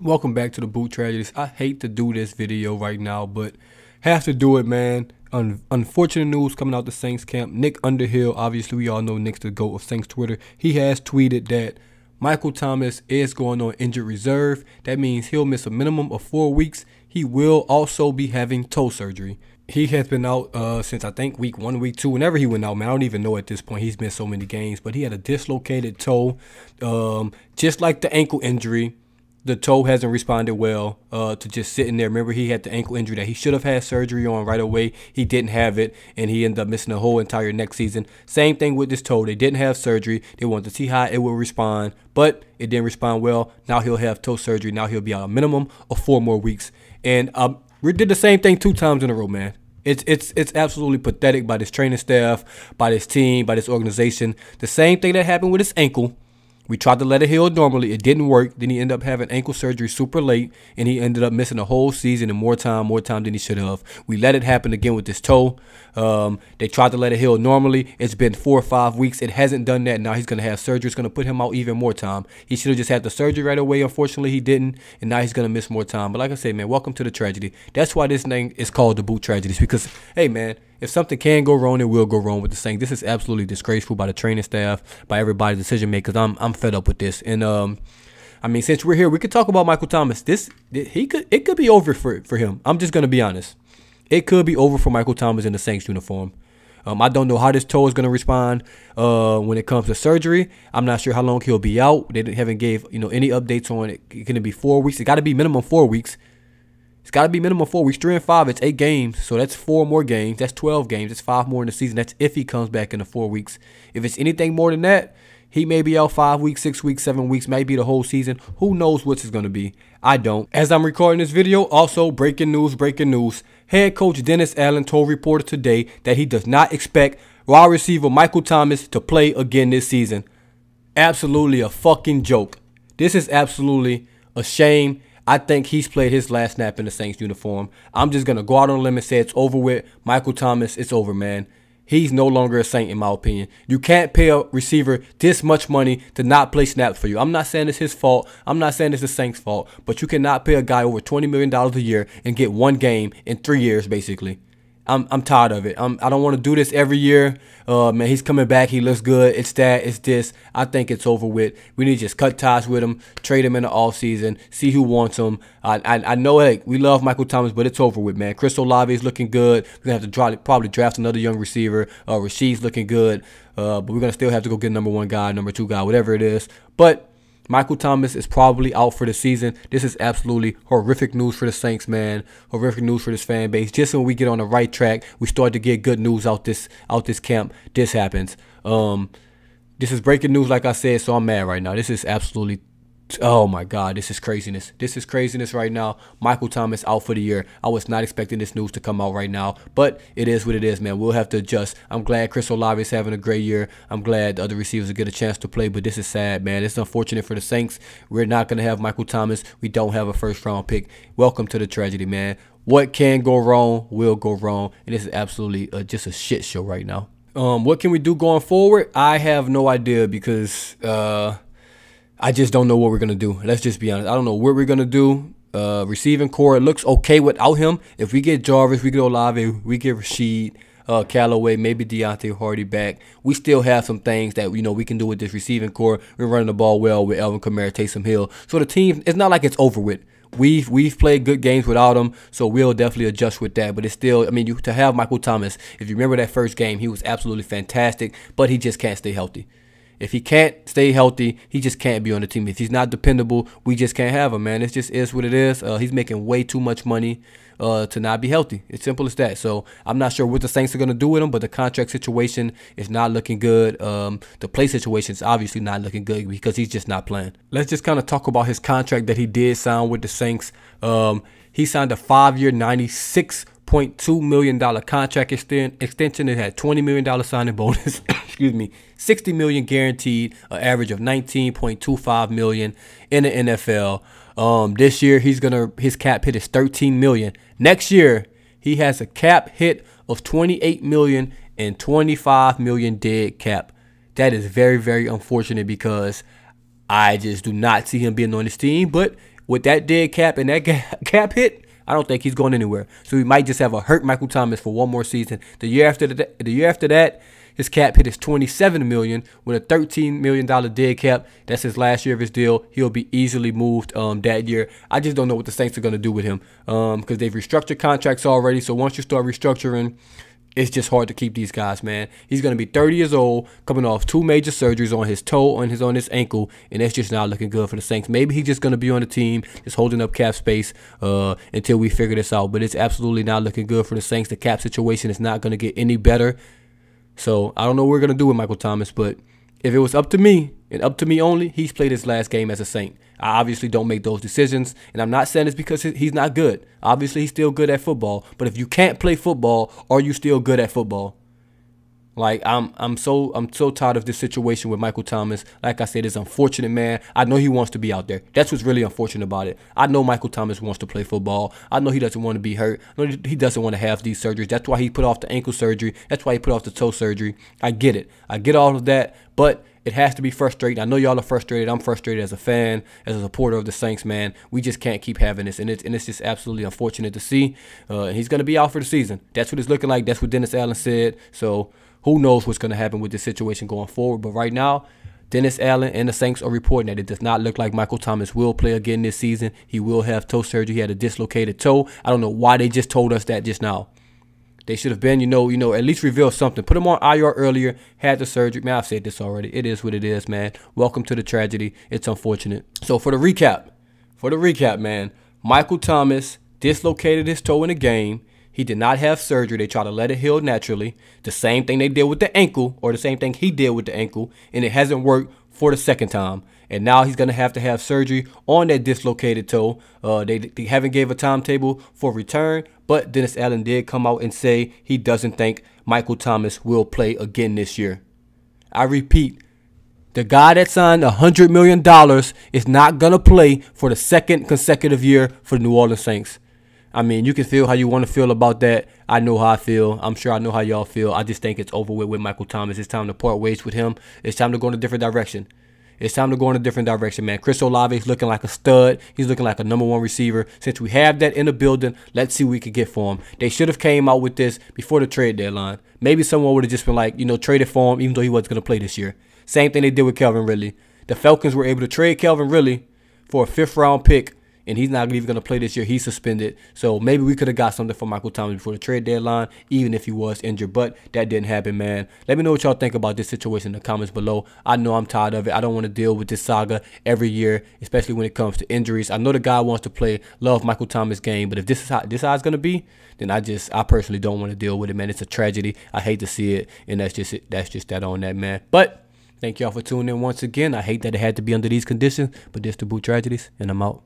Welcome back to the Boot Tragedies. I hate to do this video right now, but have to do it, man. Unfortunate news coming out the Saints camp. Nick Underhill, obviously we all know Nick's the GOAT of Saints Twitter. He has tweeted that Michael Thomas is going on injured reserve. That means he'll miss a minimum of 4 weeks. He will also be having toe surgery. He has been out since I think week 1, week 2. Whenever he went out, man, I don't even know at this point. He's missed so many games, but he had a dislocated toe, just like the ankle injury. The toe hasn't responded well to just sitting there. Remember, he had the ankle injury that he should have had surgery on right away. He didn't have it, and he ended up missing the whole entire next season. Same thing with this toe. They didn't have surgery. They wanted to see how it will respond, but it didn't respond well. Now he'll have toe surgery. Now he'll be out a minimum of 4 more weeks. And we did the same thing 2 times in a row, man. It's absolutely pathetic by this training staff, by this team, by this organization. The same thing that happened with his ankle. We tried to let it heal normally. It didn't work. Then he ended up having ankle surgery super late, and he ended up missing a whole season and more time than he should have. We let it happen again with this toe. They tried to let it heal normally. It's been 4 or 5 weeks. It hasn't done that. Now he's going to have surgery. It's going to put him out even more time. He should have just had the surgery right away. Unfortunately, he didn't, and now he's going to miss more time. But like I said, man, welcome to the tragedy. That's why this name is called the Boot Tragedies, because, hey, man, if something can go wrong, it will go wrong with the Saints. This is absolutely disgraceful by the training staff, by everybody, decision makers. I'm fed up with this. And I mean, since we're here, we could talk about Michael Thomas. It could be over for him. I'm just gonna be honest. It could be over for Michael Thomas in the Saints uniform. I don't know how this toe is gonna respond when it comes to surgery. I'm not sure how long he'll be out. They haven't gave any updates on it. Can it be 4 weeks? It got to be minimum 4 weeks. It's got to be minimum 4 weeks. 3 and 5, it's 8 games. So that's 4 more games. That's 12 games. That's 5 more in the season. That's if he comes back in the 4 weeks. If it's anything more than that, he may be out 5 weeks, 6 weeks, 7 weeks, maybe the whole season. Who knows what it's going to be? I don't. As I'm recording this video, also breaking news. Head coach Dennis Allen told reporters today that he does not expect wide receiver Michael Thomas to play again this season. Absolutely a fucking joke. This is absolutely a shame. I think he's played his last snap in the Saints uniform. I'm just going to go out on a limb and say it's over with. Michael Thomas, it's over, man. He's no longer a Saint, in my opinion. You can't pay a receiver this much money to not play snaps for you. I'm not saying it's his fault. I'm not saying it's the Saints' fault. But you cannot pay a guy over $20 million a year and get 1 game in 3 years, basically. I'm tired of it. I don't want to do this every year. Man, he's coming back. He looks good. It's that. It's this. I think it's over with. We need to just cut ties with him, trade him in the offseason, see who wants him. I know, hey, we love Michael Thomas, but it's over with, man. Chris Olave is looking good. We're going to have to probably draft another young receiver. Rashid's looking good. But we're going to still have to go get number 1 guy, number 2 guy, whatever it is. But Michael Thomas is probably out for the season. This is absolutely horrific news for the Saints, man. Horrific news for this fan base. Just when we get on the right track, we start to get good news out this camp. This happens. This is breaking news, like I said, so I'm mad right now. This is absolutely, oh my God, this is craziness. This is craziness right now. Michael Thomas out for the year. I was not expecting this news to come out right now, but it is what it is, man. We'll have to adjust. I'm glad Chris Olave is having a great year. I'm glad the other receivers will get a chance to play, but this is sad, man. It's unfortunate for the Saints. We're not going to have Michael Thomas. We don't have a first-round pick. Welcome to the tragedy, man. What can go wrong will go wrong, and this is absolutely just a shit show right now. What can we do going forward? I have no idea because I just don't know what we're going to do. Let's just be honest. I don't know what we're going to do. Receiving core, it looks okay without him. If we get Jarvis, we get Olave, we get Rashid, Callaway, maybe Deontay Hardy back, we still have some things that we can do with this receiving core. We're running the ball well with Alvin Kamara, Taysom Hill. So the team, it's not like it's over with. We've played good games without him, so we'll definitely adjust with that. But it's still, I mean, to have Michael Thomas, if you remember that first game, he was absolutely fantastic, but he just can't stay healthy. If he can't stay healthy, he just can't be on the team. If he's not dependable, we just can't have him, man. It just is what it is. He's making way too much money to not be healthy. It's simple as that. So I'm not sure what the Saints are going to do with him, but the contract situation is not looking good. The play situation is obviously not looking good because he's just not playing. Let's just kind of talk about his contract that he did sign with the Saints. He signed a 5-year, $96.2 million contract extension. It had $20 million signing bonus. Excuse me. $60 million guaranteed, an average of $19.25 million in the NFL. This year his cap hit is $13 million. Next year he has a cap hit of $28 million and $25 million dead cap. That is very, very unfortunate because I just do not see him being on this team. But with that dead cap and that cap hit, I don't think he's going anywhere. So we might just have a hurt Michael Thomas for one more season. The year after that, his cap hit is $27 million with a $13 million dead cap. That's his last year of his deal. He'll be easily moved that year. I just don't know what the Saints are going to do with him because they've restructured contracts already. So once you start restructuring, it's just hard to keep these guys, man. He's going to be 30 years old, coming off 2 major surgeries on his toe, on his ankle, and that's just not looking good for the Saints. Maybe he's just going to be on the team, just holding up cap space until we figure this out. But it's absolutely not looking good for the Saints. The cap situation is not going to get any better. So I don't know what we're going to do with Michael Thomas, but if it was up to me, and up to me only, he's played his last game as a Saint. I obviously don't make those decisions, and I'm not saying it's because he's not good. Obviously, he's still good at football, but if you can't play football, are you still good at football? Like, I'm so tired of this situation with Michael Thomas. Like I said, it's unfortunate, man. I know he wants to be out there. That's what's really unfortunate about it. I know Michael Thomas wants to play football. I know he doesn't want to be hurt. I know he doesn't want to have these surgeries. That's why he put off the ankle surgery. That's why he put off the toe surgery. I get it. I get all of that, but it has to be frustrating. I know y'all are frustrated. I'm frustrated as a fan, as a supporter of the Saints, man. We just can't keep having this, and it's just absolutely unfortunate to see. He's going to be out for the season. That's what it's looking like. That's what Dennis Allen said. So who knows what's going to happen with this situation going forward. But right now, Dennis Allen and the Saints are reporting that it does not look like Michael Thomas will play again this season. He will have toe surgery. He had a dislocated toe. I don't know why they just told us that just now. They should have been, you know, at least reveal something. Put him on IR earlier, had the surgery. Man, I've said this already. It is what it is, man. Welcome to the tragedy. It's unfortunate. So for the recap, man, Michael Thomas dislocated his toe in a game. He did not have surgery. They tried to let it heal naturally. The same thing they did with the ankle, or the same thing he did with the ankle, and it hasn't worked for the second time. And now he's going to have surgery on that dislocated toe. They haven't gave a timetable for return, but Dennis Allen did come out and say he doesn't think Michael Thomas will play again this year. I repeat, the guy that signed $100 million is not going to play for the second consecutive year for the New Orleans Saints. I mean, you can feel how you want to feel about that. I know how I feel. I'm sure I know how y'all feel. I just think it's over with Michael Thomas. It's time to part ways with him. It's time to go in a different direction. It's time to go in a different direction, man. Chris Olave is looking like a stud. He's looking like a #1 receiver. Since we have that in the building, let's see what we could get for him. They should have came out with this before the trade deadline. Maybe someone would have just been like, you know, traded for him even though he wasn't going to play this year. Same thing they did with Calvin Ridley. The Falcons were able to trade Calvin Ridley for a 5th-round pick, and he's not even going to play this year. He's suspended. So maybe we could have got something for Michael Thomas before the trade deadline, even if he was injured. But that didn't happen, man. Let me know what y'all think about this situation in the comments below. I know I'm tired of it. I don't want to deal with this saga every year, especially when it comes to injuries. I know the guy wants to play, love Michael Thomas' game, but if this is how it's going to be, then I personally don't want to deal with it, man. It's a tragedy. I hate to see it, and that's just it. That's just that on that, man. But thank y'all for tuning in once again. I hate that it had to be under these conditions, but this DaBoot Tragedies, and I'm out.